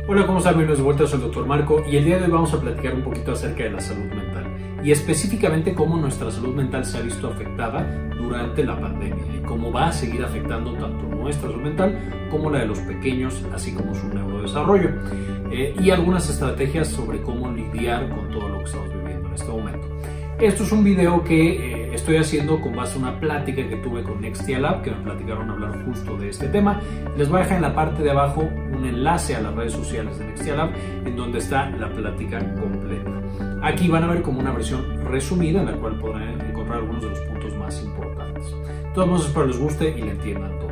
Hola, ¿cómo están? Bienvenidos de vuelta, soy el Dr. Marco y el día de hoy vamos a platicar un poquito acerca de la salud mental y específicamente cómo nuestra salud mental se ha visto afectada durante la pandemia y cómo va a seguir afectando tanto nuestra salud mental como la de los pequeños, así como su neurodesarrollo y algunas estrategias sobre cómo lidiar con todo lo que estamos viviendo en este momento. Esto es un video que estoy haciendo con base a una plática que tuve con Nextia Lab, que me platicaron hablar justo de este tema. Les voy a dejar en la parte de abajo un enlace a las redes sociales de Nextia Lab, en donde está la plática completa. Aquí van a ver como una versión resumida, en la cual podrán encontrar algunos de los puntos más importantes. De todos modos, espero les guste y le entiendan todo.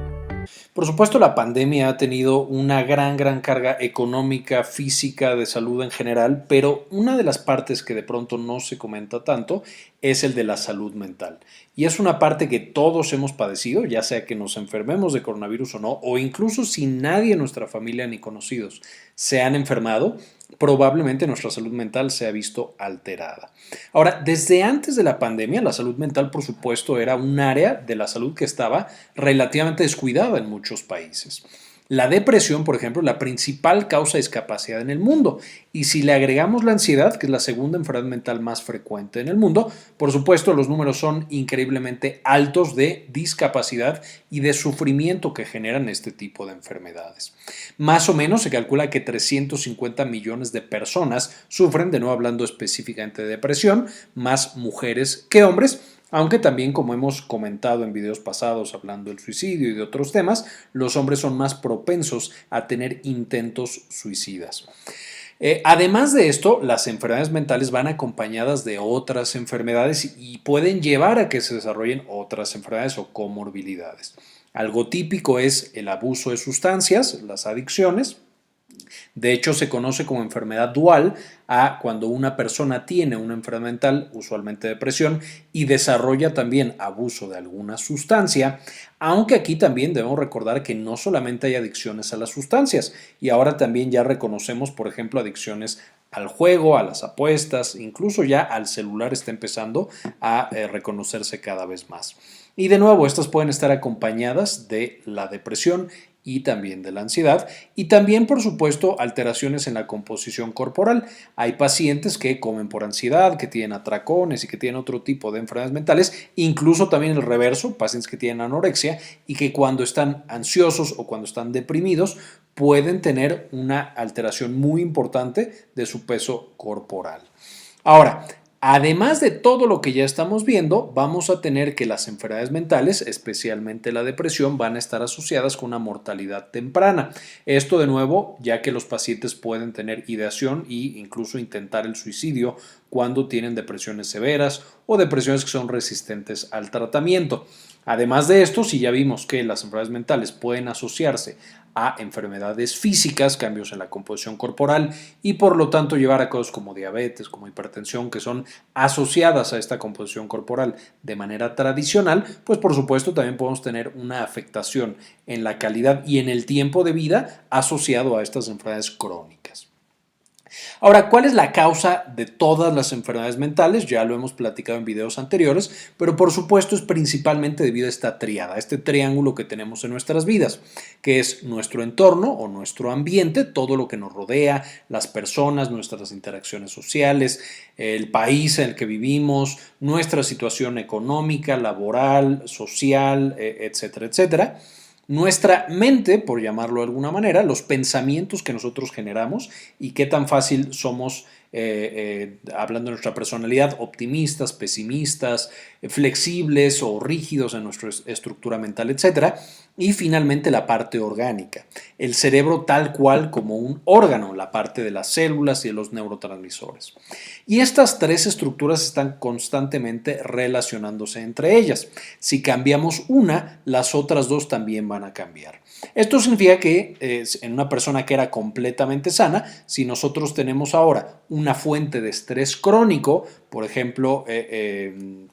Por supuesto, la pandemia ha tenido una gran carga económica, física, de salud en general, pero una de las partes que de pronto no se comenta tanto es el de la salud mental. Y es una parte que todos hemos padecido, ya sea que nos enfermemos de coronavirus o no, o incluso si nadie en nuestra familia ni conocidos se han enfermado, probablemente nuestra salud mental se ha visto alterada. Ahora, desde antes de la pandemia, la salud mental, por supuesto, era un área de la salud que estaba relativamente descuidada en muchos países. La depresión, por ejemplo, es la principal causa de discapacidad en el mundo. Y si le agregamos la ansiedad, que es la segunda enfermedad mental más frecuente en el mundo, por supuesto, los números son increíblemente altos de discapacidad y de sufrimiento que generan este tipo de enfermedades. Más o menos se calcula que 350 millones de personas sufren, de nuevo hablando específicamente de depresión, más mujeres que hombres. Aunque también, como hemos comentado en videos pasados hablando del suicidio y de otros temas, los hombres son más propensos a tener intentos suicidas. Además de esto, las enfermedades mentales van acompañadas de otras enfermedades y pueden llevar a que se desarrollen otras enfermedades o comorbilidades. Algo típico es el abuso de sustancias, las adicciones. De hecho, se conoce como enfermedad dual a cuando una persona tiene una enfermedad mental, usualmente depresión, y desarrolla también abuso de alguna sustancia, aunque aquí también debemos recordar que no solamente hay adicciones a las sustancias, y ahora también ya reconocemos, por ejemplo, adicciones al juego, a las apuestas, incluso ya al celular está empezando a reconocerse cada vez más. Y de nuevo, estas pueden estar acompañadas de la depresión y también de la ansiedad y también, por supuesto, alteraciones en la composición corporal. Hay pacientes que comen por ansiedad, que tienen atracones y que tienen otro tipo de enfermedades mentales, incluso también el reverso, pacientes que tienen anorexia y que cuando están ansiosos o cuando están deprimidos pueden tener una alteración muy importante de su peso corporal. Ahora, además de todo lo que ya estamos viendo, vamos a tener que las enfermedades mentales, especialmente la depresión, van a estar asociadas con una mortalidad temprana. Esto de nuevo, ya que los pacientes pueden tener ideación e incluso intentar el suicidio cuando tienen depresiones severas o depresiones que son resistentes al tratamiento. Además de esto, si ya vimos que las enfermedades mentales pueden asociarse a enfermedades físicas, cambios en la composición corporal y por lo tanto llevar a cosas como diabetes, como hipertensión, que son asociadas a esta composición corporal de manera tradicional, pues por supuesto también podemos tener una afectación en la calidad y en el tiempo de vida asociado a estas enfermedades crónicas. Ahora, ¿cuál es la causa de todas las enfermedades mentales? Ya lo hemos platicado en videos anteriores, pero por supuesto es principalmente debido a esta tríada, este triángulo que tenemos en nuestras vidas, que es nuestro entorno o nuestro ambiente, todo lo que nos rodea, las personas, nuestras interacciones sociales, el país en el que vivimos, nuestra situación económica, laboral, social, etcétera, etcétera. Nuestra mente, por llamarlo de alguna manera, los pensamientos que nosotros generamos y qué tan fácil somos, hablando de nuestra personalidad, optimistas, pesimistas, flexibles o rígidos en nuestra estructura mental, etc. Y finalmente la parte orgánica, el cerebro tal cual como un órgano, la parte de las células y de los neurotransmisores. Y estas tres estructuras están constantemente relacionándose entre ellas. Si cambiamos una, las otras dos también van a cambiar. Esto significa que en una persona que era completamente sana, si nosotros tenemos ahora una fuente de estrés crónico, por ejemplo,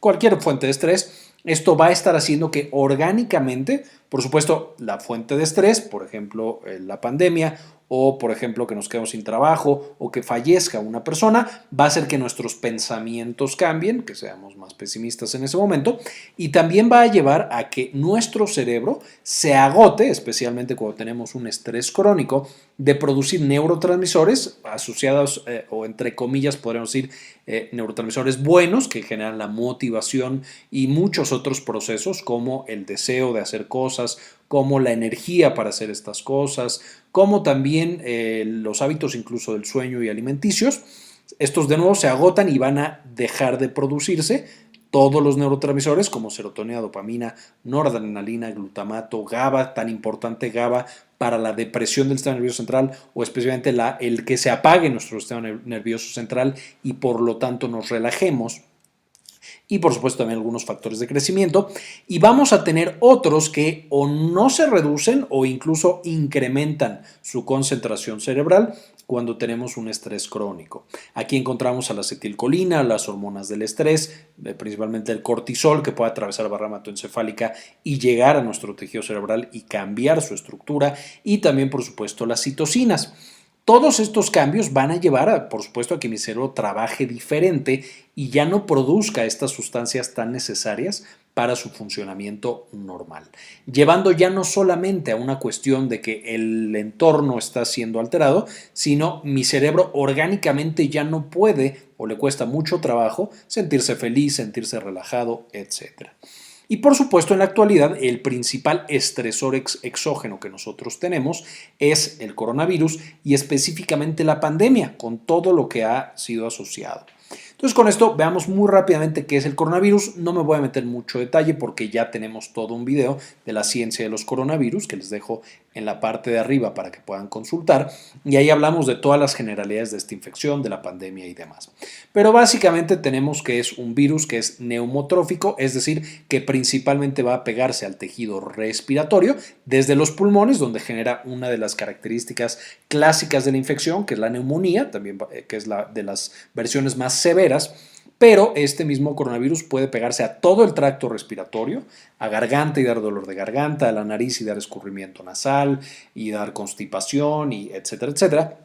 cualquier fuente de estrés, esto va a estar haciendo que orgánicamente Por supuesto, la fuente de estrés, por ejemplo, la pandemia, o por ejemplo que nos quedemos sin trabajo o que fallezca una persona, va a hacer que nuestros pensamientos cambien, que seamos más pesimistas en ese momento, y también va a llevar a que nuestro cerebro se agote, especialmente cuando tenemos un estrés crónico, de producir neurotransmisores asociados o entre comillas podríamos decir neurotransmisores buenos que generan la motivación y muchos otros procesos como el deseo de hacer cosas, como la energía para hacer estas cosas, como también los hábitos incluso del sueño y alimenticios. Estos de nuevo se agotan y van a dejar de producirse todos los neurotransmisores como serotonina, dopamina, noradrenalina, glutamato, GABA, tan importante GABA para la depresión del sistema nervioso central o especialmente el que se apague nuestro sistema nervioso central y por lo tanto nos relajemos. Y por supuesto también algunos factores de crecimiento, y vamos a tener otros que o no se reducen o incluso incrementan su concentración cerebral cuando tenemos un estrés crónico. Aquí encontramos a la acetilcolina, las hormonas del estrés, principalmente el cortisol que puede atravesar la barrera hematoencefálica y llegar a nuestro tejido cerebral y cambiar su estructura, y también por supuesto las citocinas. Todos estos cambios van a llevar, por supuesto, a que mi cerebro trabaje diferente y ya no produzca estas sustancias tan necesarias para su funcionamiento normal, llevando ya no solamente a una cuestión de que el entorno está siendo alterado, sino mi cerebro orgánicamente ya no puede o le cuesta mucho trabajo sentirse feliz, sentirse relajado, etc. Y por supuesto en la actualidad el principal estresor exógeno que nosotros tenemos es el coronavirus y específicamente la pandemia con todo lo que ha sido asociado. Entonces con esto veamos muy rápidamente qué es el coronavirus. No me voy a meter mucho detalle porque ya tenemos todo un video de la ciencia de los coronavirus que les dejo en la parte de arriba para que puedan consultar, y ahí hablamos de todas las generalidades de esta infección, de la pandemia y demás. Pero básicamente tenemos que es un virus que es neumotrófico, es decir, que principalmente va a pegarse al tejido respiratorio desde los pulmones, donde genera una de las características clásicas de la infección, que es la neumonía, también que es la de las versiones más severas. Pero este mismo coronavirus puede pegarse a todo el tracto respiratorio, a garganta y dar dolor de garganta, a la nariz y dar escurrimiento nasal y dar constipación y etcétera, etcétera.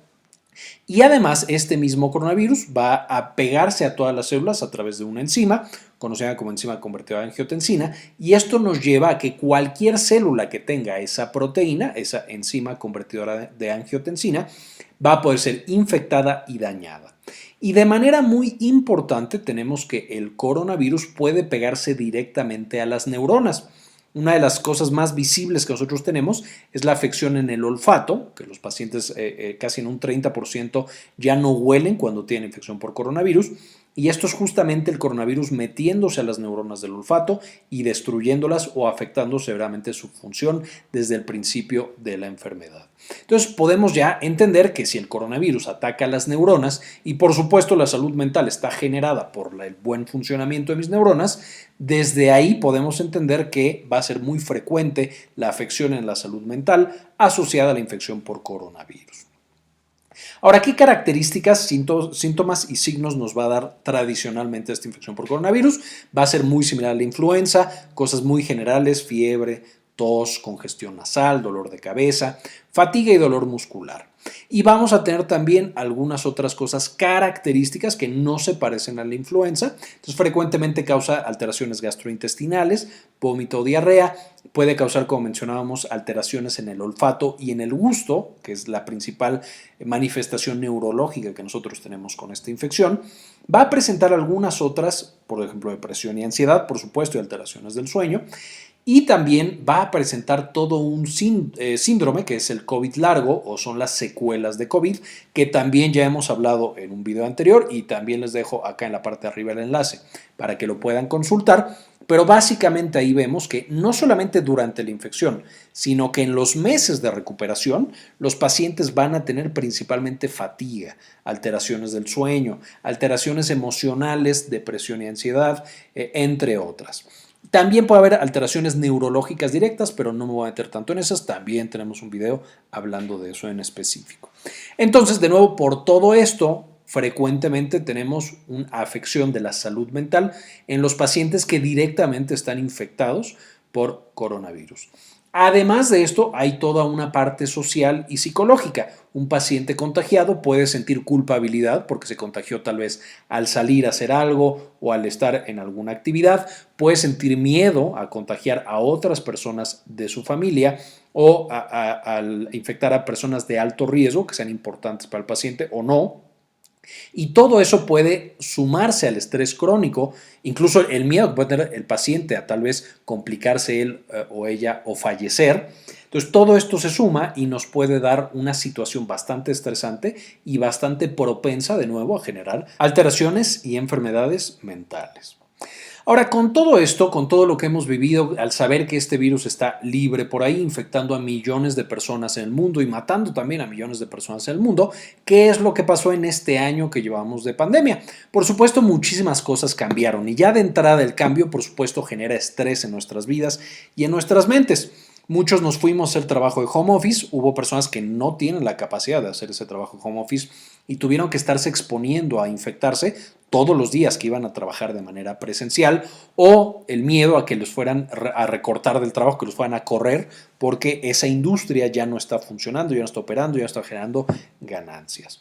Y además este mismo coronavirus va a pegarse a todas las células a través de una enzima, conocida como enzima convertidora de angiotensina, y esto nos lleva a que cualquier célula que tenga esa proteína, esa enzima convertidora de angiotensina, va a poder ser infectada y dañada. Y de manera muy importante tenemos que el coronavirus puede pegarse directamente a las neuronas. Una de las cosas más visibles que nosotros tenemos es la afección en el olfato, que los pacientes casi en un 30% ya no huelen cuando tienen infección por coronavirus. Y esto es justamente el coronavirus metiéndose a las neuronas del olfato y destruyéndolas o afectando severamente su función desde el principio de la enfermedad. Entonces podemos ya entender que si el coronavirus ataca a las neuronas y por supuesto la salud mental está generada por el buen funcionamiento de mis neuronas, desde ahí podemos entender que va a ser muy frecuente la afección en la salud mental asociada a la infección por coronavirus. Ahora, ¿qué características, síntomas y signos nos va a dar tradicionalmente esta infección por coronavirus? Va a ser muy similar a la influenza, cosas muy generales, fiebre, tos, congestión nasal, dolor de cabeza, fatiga y dolor muscular. Y vamos a tener también algunas otras cosas características que no se parecen a la influenza. Entonces, frecuentemente causa alteraciones gastrointestinales, vómito o diarrea. Puede causar, como mencionábamos, alteraciones en el olfato y en el gusto, que es la principal manifestación neurológica que nosotros tenemos con esta infección. Va a presentar algunas otras, por ejemplo, depresión y ansiedad, por supuesto, y alteraciones del sueño. Y también va a presentar todo un síndrome que es el COVID largo o son las secuelas de COVID, que también ya hemos hablado en un video anterior y también les dejo acá en la parte de arriba el enlace para que lo puedan consultar. Pero básicamente ahí vemos que no solamente durante la infección, sino que en los meses de recuperación los pacientes van a tener principalmente fatiga, alteraciones del sueño, alteraciones emocionales, depresión y ansiedad, entre otras. También puede haber alteraciones neurológicas directas, pero no me voy a meter tanto en esas. También tenemos un video hablando de eso en específico. Entonces, de nuevo, por todo esto, frecuentemente tenemos una afección de la salud mental en los pacientes que directamente están infectados por coronavirus. Además de esto, hay toda una parte social y psicológica. Un paciente contagiado puede sentir culpabilidad porque se contagió tal vez al salir a hacer algo o al estar en alguna actividad. Puede sentir miedo a contagiar a otras personas de su familia o al infectar a personas de alto riesgo que sean importantes para el paciente o no. Y todo eso puede sumarse al estrés crónico, incluso el miedo que puede tener el paciente a tal vez complicarse él o ella o fallecer. Entonces todo esto se suma y nos puede dar una situación bastante estresante y bastante propensa de nuevo a generar alteraciones y enfermedades mentales. Ahora, con todo esto, con todo lo que hemos vivido, al saber que este virus está libre por ahí, infectando a millones de personas en el mundo y matando también a millones de personas en el mundo, ¿qué es lo que pasó en este año que llevamos de pandemia? Por supuesto, muchísimas cosas cambiaron y ya de entrada el cambio, por supuesto, genera estrés en nuestras vidas y en nuestras mentes. Muchos nos fuimos a hacer trabajo de home office, hubo personas que no tienen la capacidad de hacer ese trabajo de home office y tuvieron que estarse exponiendo a infectarse todos los días que iban a trabajar de manera presencial, o el miedo a que los fueran a recortar del trabajo, que los fueran a correr, porque esa industria ya no está funcionando, ya no está operando, ya no está generando ganancias.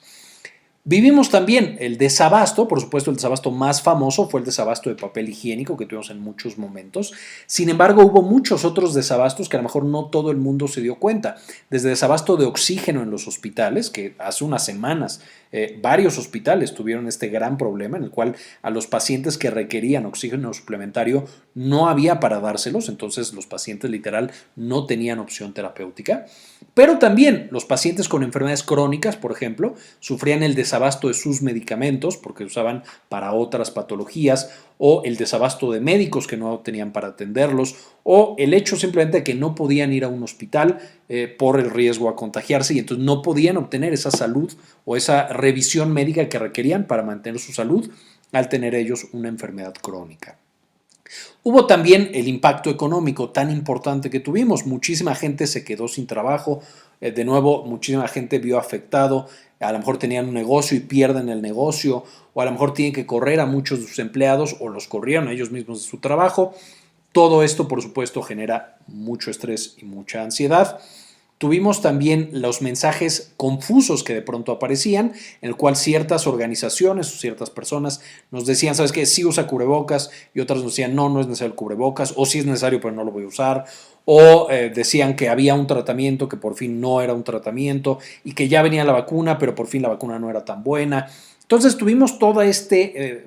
Vivimos también el desabasto, por supuesto el desabasto más famoso fue el desabasto de papel higiénico que tuvimos en muchos momentos. Sin embargo, hubo muchos otros desabastos que a lo mejor no todo el mundo se dio cuenta. Desde desabasto de oxígeno en los hospitales, que hace unas semanas varios hospitales tuvieron este gran problema en el cual a los pacientes que requerían oxígeno suplementario no había para dárselos, entonces los pacientes literal no tenían opción terapéutica. Pero también los pacientes con enfermedades crónicas, por ejemplo, sufrían el desabasto de sus medicamentos porque usaban para otras patologías, o el desabasto de médicos que no tenían para atenderlos, o el hecho simplemente de que no podían ir a un hospital por el riesgo a contagiarse y entonces no podían obtener esa salud o esa revisión médica que requerían para mantener su salud al tener ellos una enfermedad crónica. Hubo también el impacto económico tan importante que tuvimos. Muchísima gente se quedó sin trabajo. De nuevo, muchísima gente vio afectado. A lo mejor tenían un negocio y pierden el negocio. O a lo mejor tienen que correr a muchos de sus empleados o los corrieron a ellos mismos de su trabajo. Todo esto, por supuesto, genera mucho estrés y mucha ansiedad. Tuvimos también los mensajes confusos que de pronto aparecían, en el cual ciertas organizaciones o ciertas personas nos decían, ¿sabes qué? Sí usa cubrebocas, y otras nos decían, no, no es necesario el cubrebocas, o sí es necesario, pero no lo voy a usar, o decían que había un tratamiento que por fin no era un tratamiento, y que ya venía la vacuna, pero por fin la vacuna no era tan buena. Entonces tuvimos todo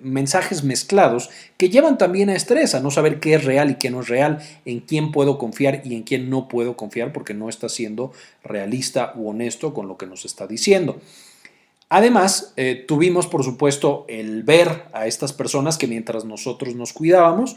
mensajes mezclados que llevan también a estrés, a no saber qué es real y qué no es real, en quién puedo confiar y en quién no puedo confiar porque no está siendo realista u honesto con lo que nos está diciendo. Además, tuvimos por supuesto el ver a estas personas que mientras nosotros nos cuidábamos,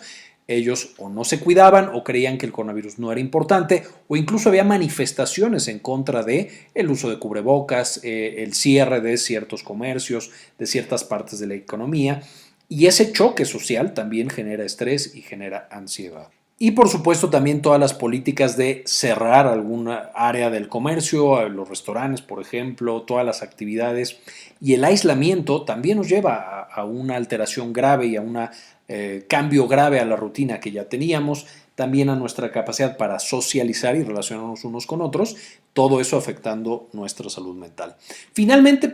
ellos o no se cuidaban o creían que el coronavirus no era importante, o incluso había manifestaciones en contra de el uso de cubrebocas, el cierre de ciertos comercios, de ciertas partes de la economía, y ese choque social también genera estrés y genera ansiedad. Y por supuesto también todas las políticas de cerrar alguna área del comercio, los restaurantes, por ejemplo, todas las actividades, y el aislamiento también nos lleva a una alteración grave y a un cambio grave a la rutina que ya teníamos, también a nuestra capacidad para socializar y relacionarnos unos con otros, todo eso afectando nuestra salud mental. Finalmente,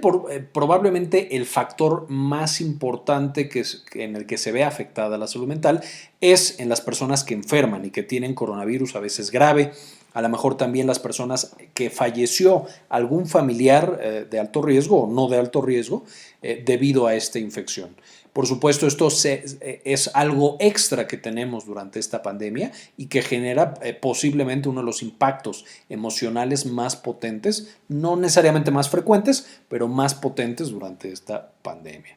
probablemente el factor más importante en el que se ve afectada la salud mental es en las personas que enferman y que tienen coronavirus a veces grave, a lo mejor también las personas que falleció algún familiar de alto riesgo o no de alto riesgo debido a esta infección. Por supuesto, esto es algo extra que tenemos durante esta pandemia y que genera posiblemente uno de los impactos emocionales más potentes, no necesariamente más frecuentes, pero más potentes durante esta pandemia.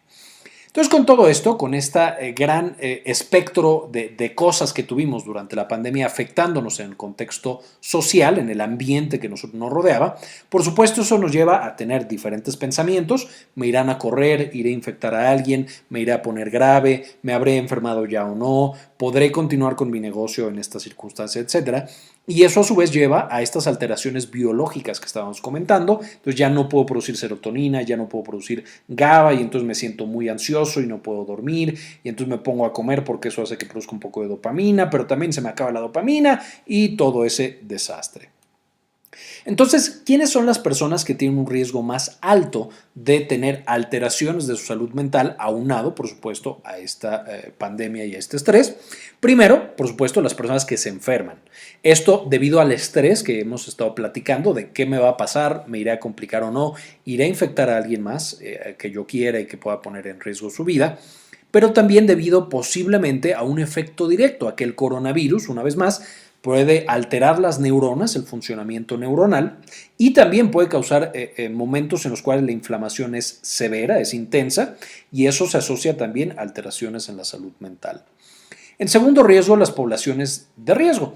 Entonces, con todo esto, con este gran espectro de cosas que tuvimos durante la pandemia afectándonos en el contexto social, en el ambiente que nos rodeaba, por supuesto eso nos lleva a tener diferentes pensamientos. Me irán a correr, iré a infectar a alguien, me iré a poner grave, me habré enfermado ya o no, podré continuar con mi negocio en esta circunstancia, etcétera. Y eso a su vez lleva a estas alteraciones biológicas que estábamos comentando. Entonces ya no puedo producir serotonina, ya no puedo producir GABA y entonces me siento muy ansioso y no puedo dormir y entonces me pongo a comer porque eso hace que produzca un poco de dopamina, pero también se me acaba la dopamina y todo ese desastre. Entonces, ¿quiénes son las personas que tienen un riesgo más alto de tener alteraciones de su salud mental, aunado, por supuesto, a esta pandemia y a este estrés? Primero, por supuesto, las personas que se enferman. Esto debido al estrés que hemos estado platicando de qué me va a pasar, me iré a complicar o no, iré a infectar a alguien más que yo quiera y que pueda poner en riesgo su vida, pero también debido posiblemente a un efecto directo, a que el coronavirus, una vez más, puede alterar las neuronas, el funcionamiento neuronal, y también puede causar momentos en los cuales la inflamación es severa, es intensa, y eso se asocia también a alteraciones en la salud mental. En segundo riesgo, las poblaciones de riesgo,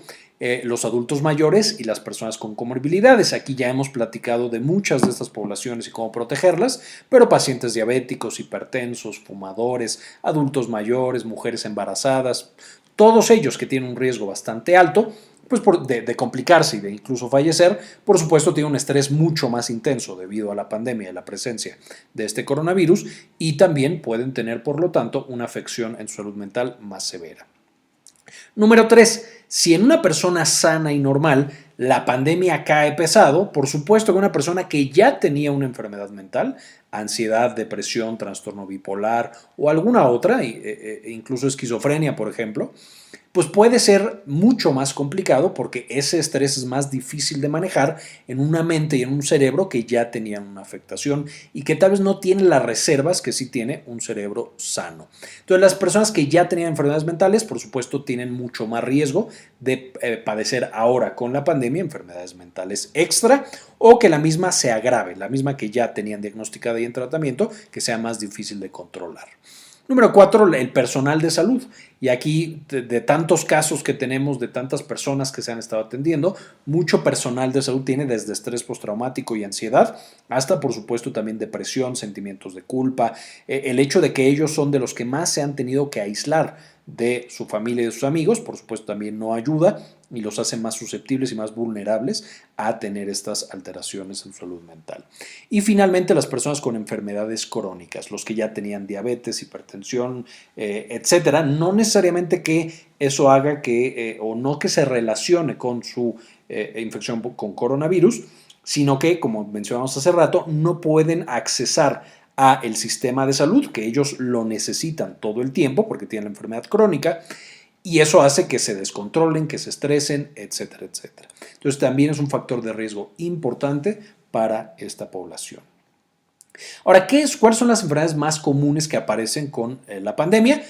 los adultos mayores y las personas con comorbilidades. Aquí ya hemos platicado de muchas de estas poblaciones y cómo protegerlas, pero pacientes diabéticos, hipertensos, fumadores, adultos mayores, mujeres embarazadas, todos ellos que tienen un riesgo bastante alto pues de complicarse y de incluso fallecer, por supuesto tienen un estrés mucho más intenso debido a la pandemia y la presencia de este coronavirus y también pueden tener, por lo tanto, una afección en su salud mental más severa. Número 3. Si en una persona sana y normal la pandemia cae pesado, por supuesto que una persona que ya tenía una enfermedad mental, ansiedad, depresión, trastorno bipolar o alguna otra, incluso esquizofrenia, por ejemplo, pues puede ser mucho más complicado porque ese estrés es más difícil de manejar en una mente y en un cerebro que ya tenían una afectación y que tal vez no tiene las reservas que sí tiene un cerebro sano. Entonces, las personas que ya tenían enfermedades mentales, por supuesto, tienen mucho más riesgo de padecer ahora con la pandemia enfermedades mentales extra o que la misma se agrave, la misma que ya tenían diagnosticada y en tratamiento, que sea más difícil de controlar. Número 4, el personal de salud. Y aquí, de tantos casos que tenemos, de tantas personas que se han estado atendiendo, mucho personal de salud tiene desde estrés postraumático y ansiedad, hasta, por supuesto, también depresión, sentimientos de culpa, el hecho de que ellos son de los que más se han tenido que aislar de su familia y de sus amigos, por supuesto, también no ayuda y los hace más susceptibles y más vulnerables a tener estas alteraciones en su salud mental. Y finalmente, las personas con enfermedades crónicas, los que ya tenían diabetes, hipertensión, etcétera, no necesariamente que eso haga que, o no que se relacione con su infección con coronavirus, sino que, como mencionamos hace rato, no pueden accesar a el sistema de salud, que ellos lo necesitan todo el tiempo porque tienen la enfermedad crónica, y eso hace que se descontrolen, que se estresen, etcétera, etcétera. Entonces también es un factor de riesgo importante para esta población. Ahora, ¿cuáles son las enfermedades más comunes que aparecen con la pandemia?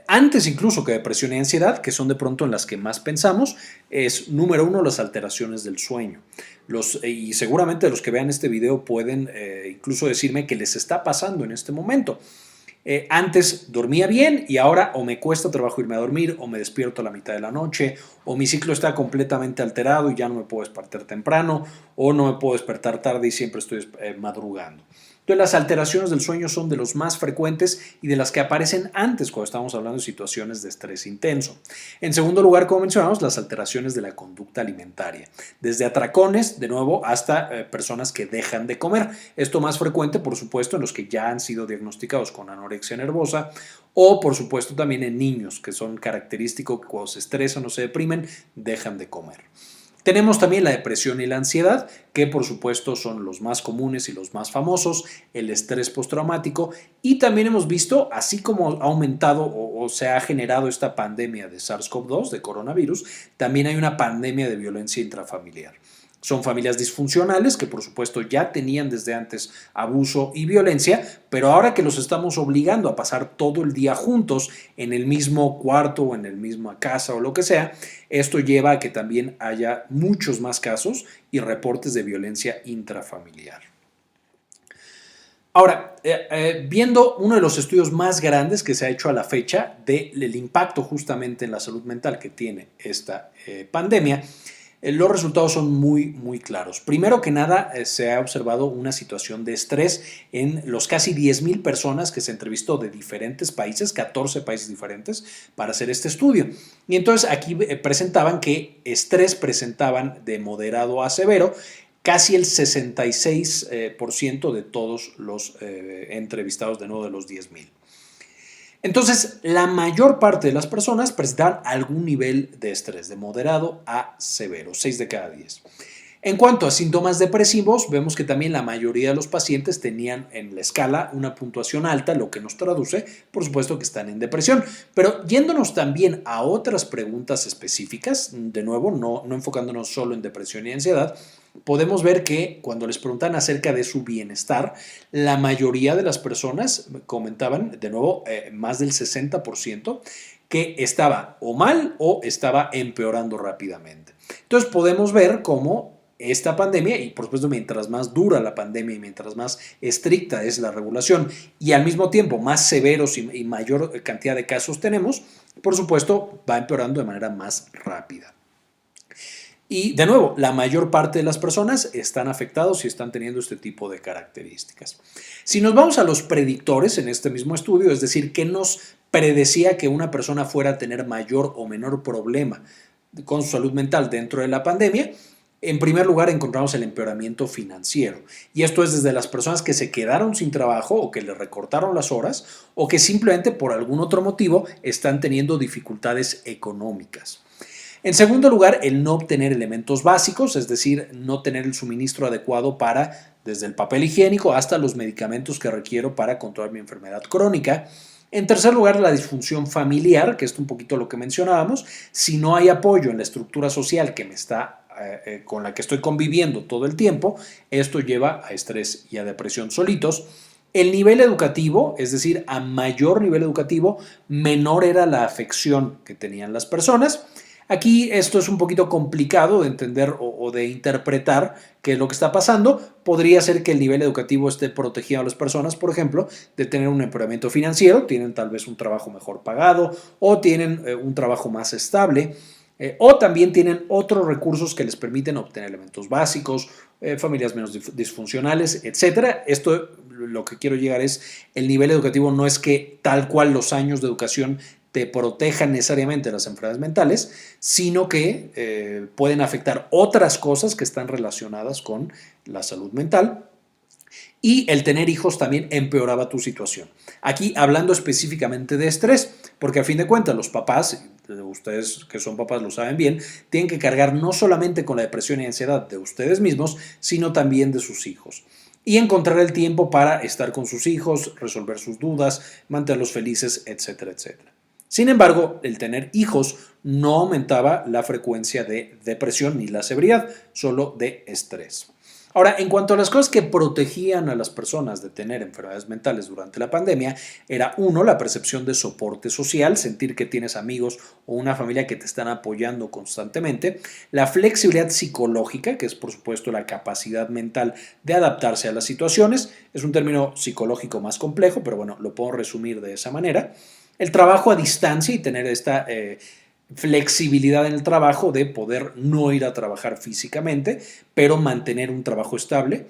Antes incluso que depresión y ansiedad, que son de pronto en las que más pensamos, es número 1 las alteraciones del sueño. Y seguramente los que vean este video pueden incluso decirme qué les está pasando en este momento. Antes dormía bien y ahora o me cuesta trabajo irme a dormir o me despierto a la mitad de la noche o mi ciclo está completamente alterado y ya no me puedo despertar temprano o no me puedo despertar tarde y siempre estoy madrugando. Entonces, las alteraciones del sueño son de los más frecuentes y de las que aparecen antes cuando estamos hablando de situaciones de estrés intenso. En segundo lugar, como mencionamos, las alteraciones de la conducta alimentaria, desde atracones, de nuevo, hasta personas que dejan de comer. Esto más frecuente, por supuesto, en los que ya han sido diagnosticados con anorexia nervosa o, por supuesto, también en niños, que son característicos que cuando se estresan o se deprimen, dejan de comer. Tenemos también la depresión y la ansiedad, que por supuesto son los más comunes y los más famosos, el estrés postraumático, y también hemos visto, así como ha aumentado o se ha generado esta pandemia de SARS-CoV-2, de coronavirus, también hay una pandemia de violencia intrafamiliar. Son familias disfuncionales que por supuesto ya tenían desde antes abuso y violencia, pero ahora que los estamos obligando a pasar todo el día juntos en el mismo cuarto o en la misma casa o lo que sea, esto lleva a que también haya muchos más casos y reportes de violencia intrafamiliar. Ahora, viendo uno de los estudios más grandes que se ha hecho a la fecha del impacto justamente en la salud mental que tiene esta pandemia, Los resultados son muy claros. Primero que nada, se ha observado una situación de estrés en los casi 10,000 personas que se entrevistó de diferentes países, 14 países diferentes, para hacer este estudio. Y entonces aquí presentaban que estrés presentaban de moderado a severo casi el 66% de todos los entrevistados, de nuevo de los 10,000. Entonces, la mayor parte de las personas presentaban algún nivel de estrés, de moderado a severo, 6 de cada 10. En cuanto a síntomas depresivos, vemos que también la mayoría de los pacientes tenían en la escala una puntuación alta, lo que nos traduce, por supuesto, que están en depresión. Pero yéndonos también a otras preguntas específicas, de nuevo, no enfocándonos solo en depresión y ansiedad, podemos ver que cuando les preguntan acerca de su bienestar, la mayoría de las personas comentaban, de nuevo, más del 60%, que estaba o mal o estaba empeorando rápidamente. Entonces podemos ver cómo esta pandemia, y por supuesto mientras más dura la pandemia y mientras más estricta es la regulación y al mismo tiempo más severos y mayor cantidad de casos tenemos, por supuesto va empeorando de manera más rápida. Y de nuevo, la mayor parte de las personas están afectados y están teniendo este tipo de características. Si nos vamos a los predictores en este mismo estudio, es decir, ¿qué nos predecía que una persona fuera a tener mayor o menor problema con su salud mental dentro de la pandemia? En primer lugar, encontramos el empeoramiento financiero. Y esto es desde las personas que se quedaron sin trabajo o que le recortaron las horas o que simplemente por algún otro motivo están teniendo dificultades económicas. En segundo lugar, el no obtener elementos básicos, es decir, no tener el suministro adecuado para, desde el papel higiénico hasta los medicamentos que requiero para controlar mi enfermedad crónica. En tercer lugar, la disfunción familiar, que es un poquito lo que mencionábamos. Si no hay apoyo en la estructura social que con la que estoy conviviendo todo el tiempo, esto lleva a estrés y a depresión solitos. El nivel educativo, es decir, a mayor nivel educativo, menor era la afección que tenían las personas. Aquí esto es un poquito complicado de entender o de interpretar qué es lo que está pasando. Podría ser que el nivel educativo esté protegiendo a las personas, por ejemplo, de tener un empeoramiento financiero, tienen tal vez un trabajo mejor pagado o tienen un trabajo más estable o también tienen otros recursos que les permiten obtener elementos básicos, familias menos disfuncionales, etc. Esto lo que quiero llegar es, el nivel educativo no es que tal cual los años de educación te protejan necesariamente de las enfermedades mentales, sino que pueden afectar otras cosas que están relacionadas con la salud mental. Y el tener hijos también empeoraba tu situación. Aquí hablando específicamente de estrés, porque a fin de cuentas los papás, ustedes que son papás lo saben bien, tienen que cargar no solamente con la depresión y ansiedad de ustedes mismos, sino también de sus hijos. Y encontrar el tiempo para estar con sus hijos, resolver sus dudas, mantenerlos felices, etcétera, etcétera. Sin embargo, el tener hijos no aumentaba la frecuencia de depresión ni la severidad, solo de estrés. Ahora, en cuanto a las cosas que protegían a las personas de tener enfermedades mentales durante la pandemia, era uno, la percepción de soporte social, sentir que tienes amigos o una familia que te están apoyando constantemente, la flexibilidad psicológica, que es por supuesto la capacidad mental de adaptarse a las situaciones, es un término psicológico más complejo, pero bueno, lo puedo resumir de esa manera. El trabajo a distancia y tener esta flexibilidad en el trabajo de poder no ir a trabajar físicamente, pero mantener un trabajo estable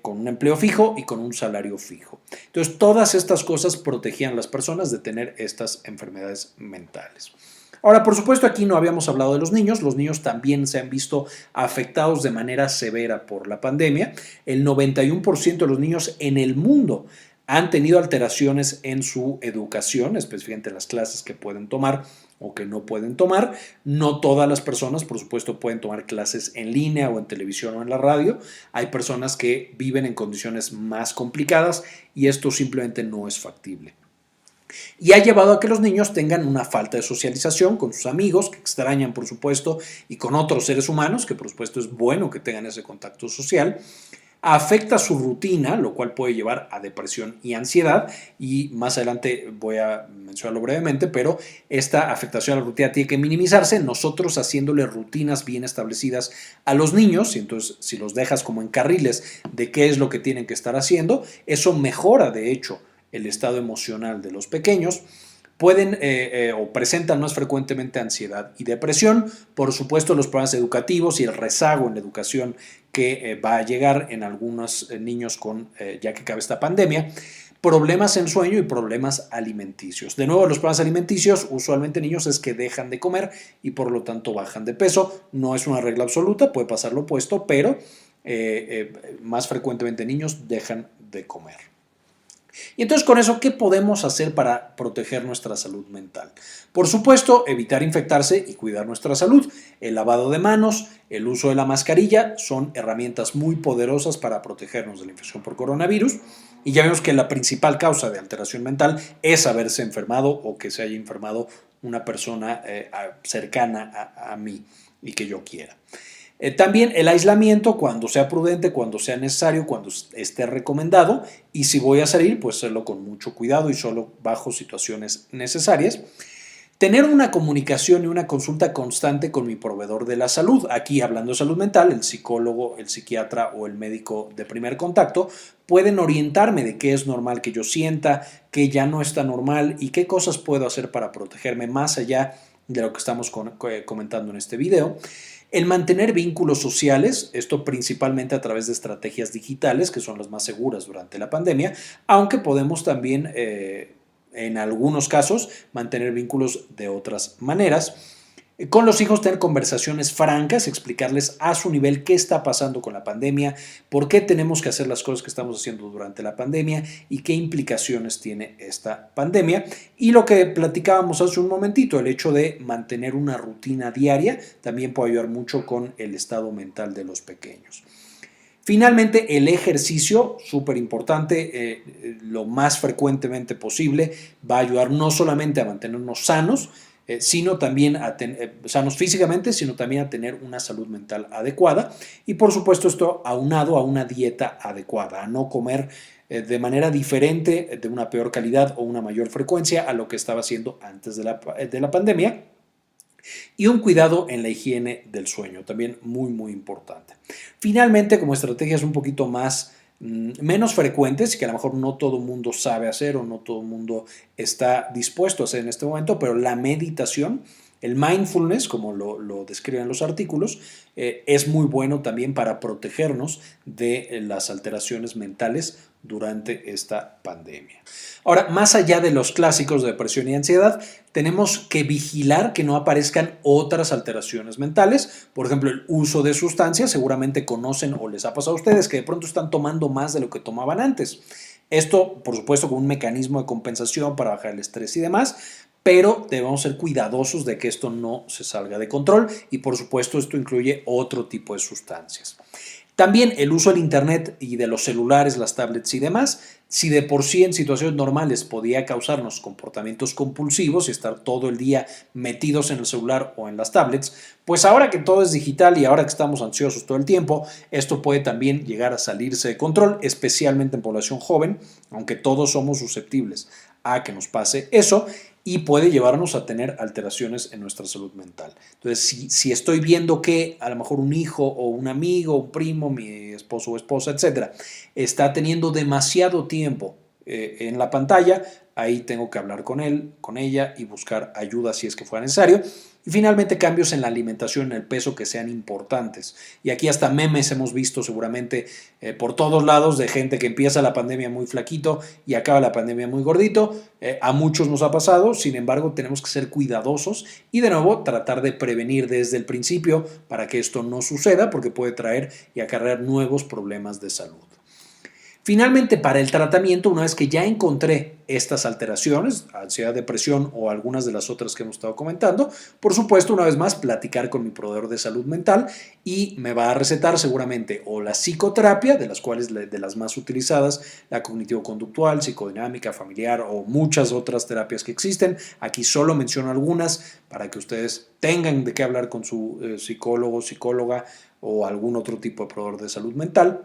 con un empleo fijo y con un salario fijo. Entonces, todas estas cosas protegían a las personas de tener estas enfermedades mentales. Ahora, por supuesto, aquí no habíamos hablado de los niños. Los niños también se han visto afectados de manera severa por la pandemia. El 91% de los niños en el mundo han tenido alteraciones en su educación, específicamente en las clases que pueden tomar o que no pueden tomar. No todas las personas, por supuesto, pueden tomar clases en línea o en televisión o en la radio. Hay personas que viven en condiciones más complicadas y esto simplemente no es factible. Y ha llevado a que los niños tengan una falta de socialización con sus amigos, que extrañan, por supuesto, y con otros seres humanos, que por supuesto es bueno que tengan ese contacto social. Afecta su rutina, lo cual puede llevar a depresión y ansiedad, y más adelante voy a mencionarlo brevemente, pero esta afectación a la rutina tiene que minimizarse, nosotros haciéndole rutinas bien establecidas a los niños, y entonces si los dejas como en carriles de qué es lo que tienen que estar haciendo, eso mejora de hecho el estado emocional de los pequeños. pueden o presentan más frecuentemente ansiedad y depresión. Por supuesto, los problemas educativos y el rezago en la educación que va a llegar en algunos niños ya que acabe esta pandemia. Problemas en sueño y problemas alimenticios. De nuevo, los problemas alimenticios, usualmente niños, es que dejan de comer y por lo tanto bajan de peso. No es una regla absoluta, puede pasar lo opuesto, pero más frecuentemente niños dejan de comer. Y entonces con eso, ¿qué podemos hacer para proteger nuestra salud mental? Por supuesto, evitar infectarse y cuidar nuestra salud. El lavado de manos, el uso de la mascarilla son herramientas muy poderosas para protegernos de la infección por coronavirus. Y ya vemos que la principal causa de alteración mental es haberse enfermado o que se haya enfermado una persona cercana a mí y que yo quiera. También el aislamiento cuando sea prudente, cuando sea necesario, cuando esté recomendado, y si voy a salir, pues hacerlo con mucho cuidado y solo bajo situaciones necesarias. Tener una comunicación y una consulta constante con mi proveedor de la salud. Aquí, hablando de salud mental, el psicólogo, el psiquiatra o el médico de primer contacto pueden orientarme de qué es normal que yo sienta, qué ya no está normal y qué cosas puedo hacer para protegerme más allá de lo que estamos comentando en este video. El mantener vínculos sociales, esto principalmente a través de estrategias digitales, que son las más seguras durante la pandemia, aunque podemos también, en algunos casos, mantener vínculos de otras maneras. Con los hijos tener conversaciones francas, explicarles a su nivel qué está pasando con la pandemia, por qué tenemos que hacer las cosas que estamos haciendo durante la pandemia y qué implicaciones tiene esta pandemia. Y lo que platicábamos hace un momentito, el hecho de mantener una rutina diaria también puede ayudar mucho con el estado mental de los pequeños. Finalmente, el ejercicio, súper importante, lo más frecuentemente posible, va a ayudar no solamente a mantenernos sanos, sino también sanos físicamente, sino también a tener una salud mental adecuada y por supuesto esto aunado a una dieta adecuada, a no comer de manera diferente, de una peor calidad o una mayor frecuencia a lo que estaba haciendo antes de la pandemia. Y un cuidado en la higiene del sueño, también muy importante. Finalmente, como estrategias un poquito menos frecuentes y que a lo mejor no todo el mundo sabe hacer o no todo el mundo está dispuesto a hacer en este momento, pero la meditación, el mindfulness, como lo describen los artículos, es muy bueno también para protegernos de las alteraciones mentales durante esta pandemia. Ahora, más allá de los clásicos de depresión y ansiedad, tenemos que vigilar que no aparezcan otras alteraciones mentales. Por ejemplo, el uso de sustancias. Seguramente conocen o les ha pasado a ustedes que de pronto están tomando más de lo que tomaban antes. Esto, por supuesto, con un mecanismo de compensación para bajar el estrés y demás, pero debemos ser cuidadosos de que esto no se salga de control y, por supuesto, esto incluye otro tipo de sustancias. También el uso del internet y de los celulares, las tablets y demás, si de por sí en situaciones normales podía causarnos comportamientos compulsivos y estar todo el día metidos en el celular o en las tablets, pues ahora que todo es digital y ahora que estamos ansiosos todo el tiempo, esto puede también llegar a salirse de control, especialmente en población joven, aunque todos somos susceptibles a que nos pase eso, y puede llevarnos a tener alteraciones en nuestra salud mental. Entonces, si estoy viendo que a lo mejor un hijo o un amigo, un primo, mi esposo o esposa, etcétera, está teniendo demasiado tiempo en la pantalla, ahí tengo que hablar con él, con ella y buscar ayuda si es que fuera necesario. Y finalmente, cambios en la alimentación, en el peso que sean importantes. Y aquí hasta memes hemos visto seguramente por todos lados de gente que empieza la pandemia muy flaquito y acaba la pandemia muy gordito. A muchos nos ha pasado, sin embargo, tenemos que ser cuidadosos y de nuevo tratar de prevenir desde el principio para que esto no suceda, porque puede traer y acarrear nuevos problemas de salud. Finalmente, para el tratamiento, una vez que ya encontré estas alteraciones, ansiedad, depresión o algunas de las otras que hemos estado comentando, por supuesto, una vez más, platicar con mi proveedor de salud mental y me va a recetar seguramente o la psicoterapia, de las cuales de las más utilizadas, la cognitivo-conductual, psicodinámica, familiar o muchas otras terapias que existen. Aquí solo menciono algunas para que ustedes tengan de qué hablar con su psicólogo, psicóloga o algún otro tipo de proveedor de salud mental.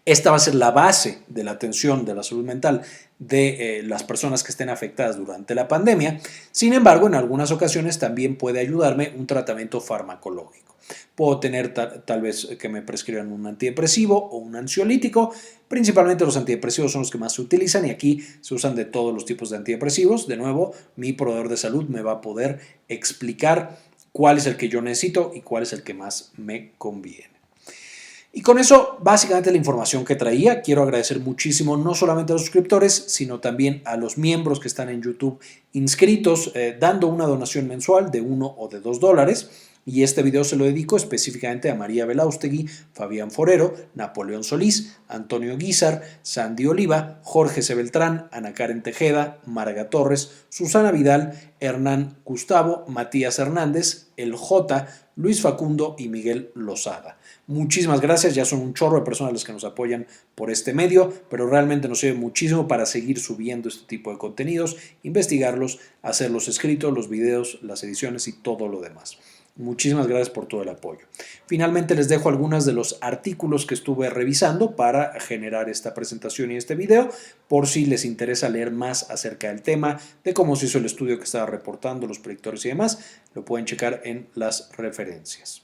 Esta va a ser la base de la atención de la salud mental de las personas que estén afectadas durante la pandemia. Sin embargo, en algunas ocasiones también puede ayudarme un tratamiento farmacológico. Puedo tener tal vez que me prescriban un antidepresivo o un ansiolítico. Principalmente los antidepresivos son los que más se utilizan y aquí se usan de todos los tipos de antidepresivos. De nuevo, mi proveedor de salud me va a poder explicar cuál es el que yo necesito y cuál es el que más me conviene. Y con eso, básicamente la información que traía. Quiero agradecer muchísimo no solamente a los suscriptores, sino también a los miembros que están en YouTube inscritos, dando una donación mensual de $1 o de $2. Y este video se lo dedico específicamente a María Belaustegui, Fabián Forero, Napoleón Solís, Antonio Guizar, Sandy Oliva, Jorge C. Beltrán, Ana Karen Tejeda, Marga Torres, Susana Vidal, Hernán Gustavo, Matías Hernández, El J, Luis Facundo y Miguel Lozada. Muchísimas gracias, ya son un chorro de personas las que nos apoyan por este medio, pero realmente nos sirve muchísimo para seguir subiendo este tipo de contenidos, investigarlos, hacer los escritos, los videos, las ediciones y todo lo demás. Muchísimas gracias por todo el apoyo. Finalmente les dejo algunos de los artículos que estuve revisando para generar esta presentación y este video, por si les interesa leer más acerca del tema, de cómo se hizo el estudio que estaba reportando, los predictores y demás, lo pueden checar en las referencias.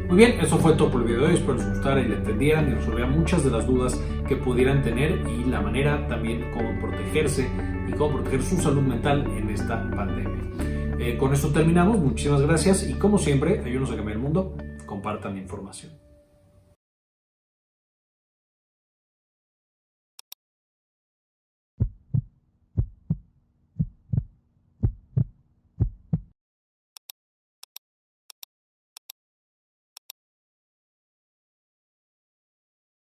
Muy bien, eso fue todo por el video de hoy. Espero les gustara y le entendieran y resolvieran muchas de las dudas que pudieran tener y la manera también cómo protegerse y cómo proteger su salud mental en esta pandemia. Con esto terminamos, muchísimas gracias y como siempre, ayúdenos a cambiar el mundo, compartan la información.